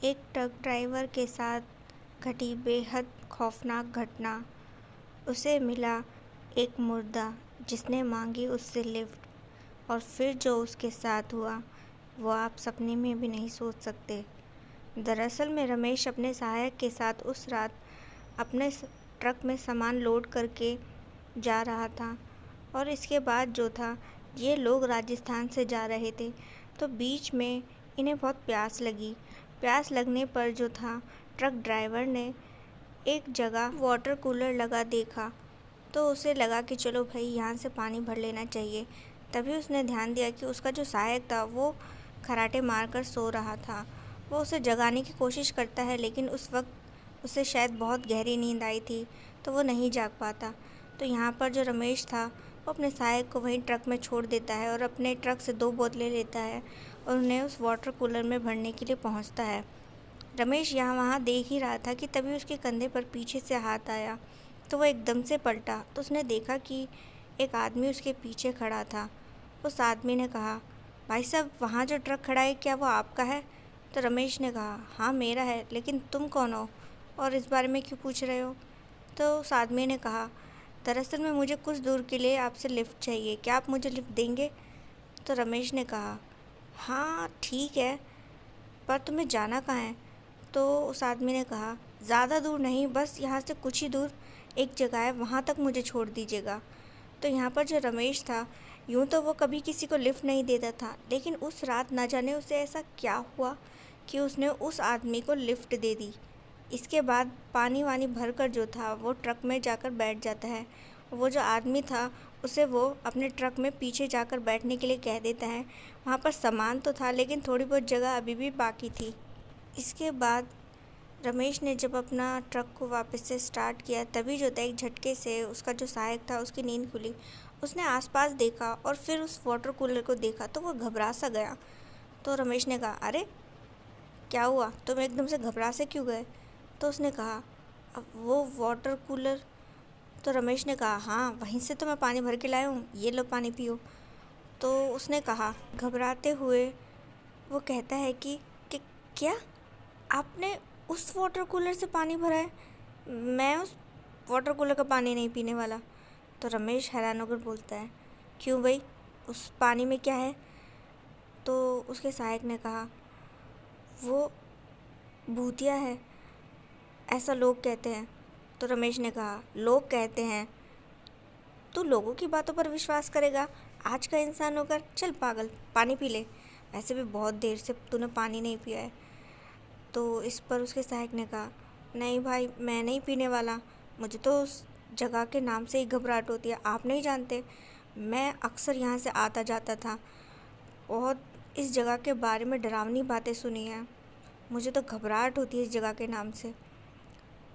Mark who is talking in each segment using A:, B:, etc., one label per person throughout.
A: एक truck driver के साथ घटी बेहद खौफनाक घटना। उसे मिला एक मुर्दा जिसने मांगी उससे लिफ्ट, और फिर जो उसके साथ हुआ वो आप सपने में भी नहीं सोच सकते। दरअसल में रमेश अपने सहायक के साथ उस रात अपने ट्रक में सामान लोड करके जा रहा था, और इसके बाद जो था ये लोग राजस्थान से जा रहे थे। तो बीच में इन्हें बहुत प्यास लगी। प्यास लगने पर जो था ट्रक ड्राइवर ने एक जगह वाटर कूलर लगा देखा, तो उसे लगा कि चलो भाई यहाँ से पानी भर लेना चाहिए। तभी उसने ध्यान दिया कि उसका जो सहायक था वो खराटे मारकर सो रहा था। वो उसे जगाने की कोशिश करता है, लेकिन उस वक्त उसे शायद बहुत गहरी नींद आई थी, तो वो नहीं जाग पाता। तो यहाँ पर जो रमेश था वो अपने सहायक को वहीं ट्रक में छोड़ देता है और अपने ट्रक से 2 बोतलें लेता है और उन्हें उस वाटर कूलर में भरने के लिए पहुँचता है। रमेश यहाँ वहाँ देख ही रहा था कि तभी उसके कंधे पर पीछे से हाथ आया, तो वो एकदम से पलटा तो उसने देखा कि एक आदमी उसके पीछे खड़ा था। उस आदमी ने कहा, भाई साहब वहाँ जो ट्रक खड़ा है क्या वो आपका है? तो रमेश ने कहा, हाँ मेरा है, लेकिन तुम कौन हो और इस बारे में क्यों पूछ रहे हो? तो उस आदमी ने कहा, दरअसल में मुझे कुछ दूर के लिए आपसे लिफ्ट चाहिए, क्या आप मुझे लिफ्ट देंगे? तो रमेश ने कहा, हाँ ठीक है, पर तुम्हें जाना कहाँ है? तो उस आदमी ने कहा, ज़्यादा दूर नहीं, बस यहाँ से कुछ ही दूर एक जगह है, वहाँ तक मुझे छोड़ दीजिएगा। तो यहाँ पर जो रमेश था, यूँ तो वो कभी किसी को लिफ्ट नहीं देता था, लेकिन उस रात ना जाने उसे ऐसा क्या हुआ कि उसने उस आदमी को लिफ्ट दे दी। इसके बाद पानी वानी भर कर जो था वो ट्रक में जाकर बैठ जाता है। वो जो आदमी था उसे वो अपने ट्रक में पीछे जाकर बैठने के लिए कह देता है। वहाँ पर सामान तो था, लेकिन थोड़ी बहुत जगह अभी भी बाकी थी। इसके बाद रमेश ने जब अपना ट्रक को वापस से स्टार्ट किया, तभी जो था एक झटके से उसका जो सहायक था उसकी नींद खुली। उसने आसपास देखा और फिर उस वाटर कूलर को देखा, तो वो घबरा सा गया। तो रमेश ने कहा, अरे क्या हुआ, तुम एकदम से घबरा से क्यों गए? तो उसने कहा, अब वो वाटर कूलर। तो रमेश ने कहा, हाँ वहीं से तो मैं पानी भर के लाया हूँ, ये लो पानी पियो। तो उसने कहा घबराते हुए, वो कहता है कि क्या आपने उस वाटर कूलर से पानी भरा है? मैं उस वाटर कूलर का पानी नहीं पीने वाला। तो रमेश हैरान होकर बोलता है, क्यों भाई, उस पानी में क्या है? तो उसके सहायक ने कहा, वो भूतिया है, ऐसा लोग कहते हैं। तो रमेश ने कहा, लोग कहते हैं? तू लोगों की बातों पर विश्वास करेगा? आज का इंसान होकर, चल पागल पानी पी ले, वैसे भी बहुत देर से तूने पानी नहीं पिया है। तो इस पर उसके सहायक ने कहा, नहीं भाई मैं नहीं पीने वाला, मुझे तो उस जगह के नाम से ही घबराहट होती है, आप नहीं जानते, मैं अक्सर यहाँ से आता जाता था, बहुत इस जगह के बारे में डरावनी बातें सुनी हैं, मुझे तो घबराहट होती है इस जगह के नाम से।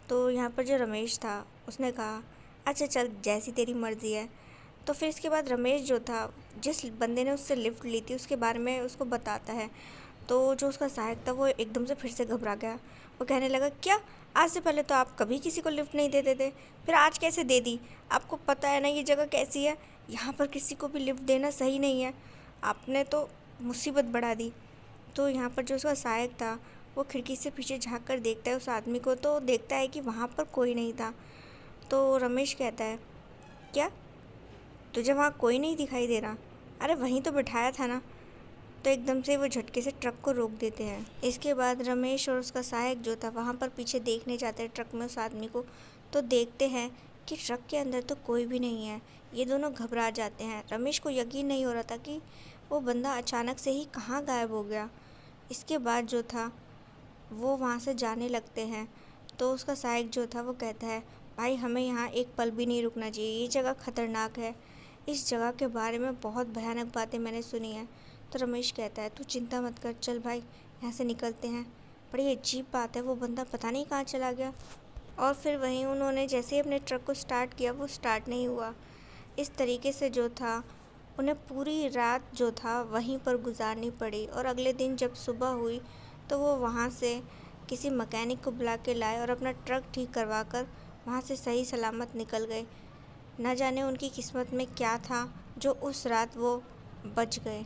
A: तो यहाँ पर जो रमेश था उसने कहा, अच्छा चल जैसी तेरी मर्ज़ी है। तो फिर इसके बाद रमेश जो था, जिस बंदे ने उससे लिफ्ट ली थी उसके बारे में उसको बताता है। तो जो उसका सहायक था वो एकदम से फिर से घबरा गया। वो कहने लगा, क्या, आज से पहले तो आप कभी किसी को लिफ्ट नहीं देते थे, फिर आज कैसे दे दी? आपको पता है ना ये जगह कैसी है, यहाँ पर किसी को भी लिफ्ट देना सही नहीं है, आपने तो मुसीबत बढ़ा दी। तो यहाँ पर जो उसका सहायक था वो खिड़की से पीछे झाँक कर देखता है उस आदमी को, तो देखता है कि वहाँ पर कोई नहीं था। तो रमेश कहता है, क्या तुझे वहाँ कोई नहीं दिखाई दे रहा? अरे वहीं तो बिठाया था ना। तो एकदम से वो झटके से ट्रक को रोक देते हैं। इसके बाद रमेश और उसका सहायक जो था वहाँ पर पीछे देखने जाते हैं ट्रक में उस आदमी को, तो देखते हैं कि ट्रक के अंदर तो कोई भी नहीं है। ये दोनों घबरा जाते हैं। रमेश को यकीन नहीं हो रहा था कि वो बंदा अचानक से ही कहाँ गायब हो गया। इसके बाद जो था वो वहाँ से जाने लगते हैं। तो उसका सहायक जो था वो कहता है, भाई हमें यहाँ एक पल भी नहीं रुकना चाहिए, ये जगह ख़तरनाक है, इस जगह के बारे में बहुत भयानक बातें मैंने सुनी हैं। तो रमेश कहता है, तू चिंता मत कर, चल भाई यहाँ से निकलते हैं। बड़ी अजीब बात है, वो बंदा पता नहीं कहाँ चला गया। और फिर वहीं उन्होंने जैसे ही अपने ट्रक को स्टार्ट किया वो स्टार्ट नहीं हुआ। इस तरीके से जो था उन्हें पूरी रात जो था वहीं पर गुजारनी पड़ी, और अगले दिन जब सुबह हुई तो वो वहाँ से किसी मैकेनिक को बुला के लाए और अपना ट्रक ठीक करवा कर वहाँ से सही सलामत निकल गए। न जाने उनकी किस्मत में क्या था जो उस रात वो बच गए।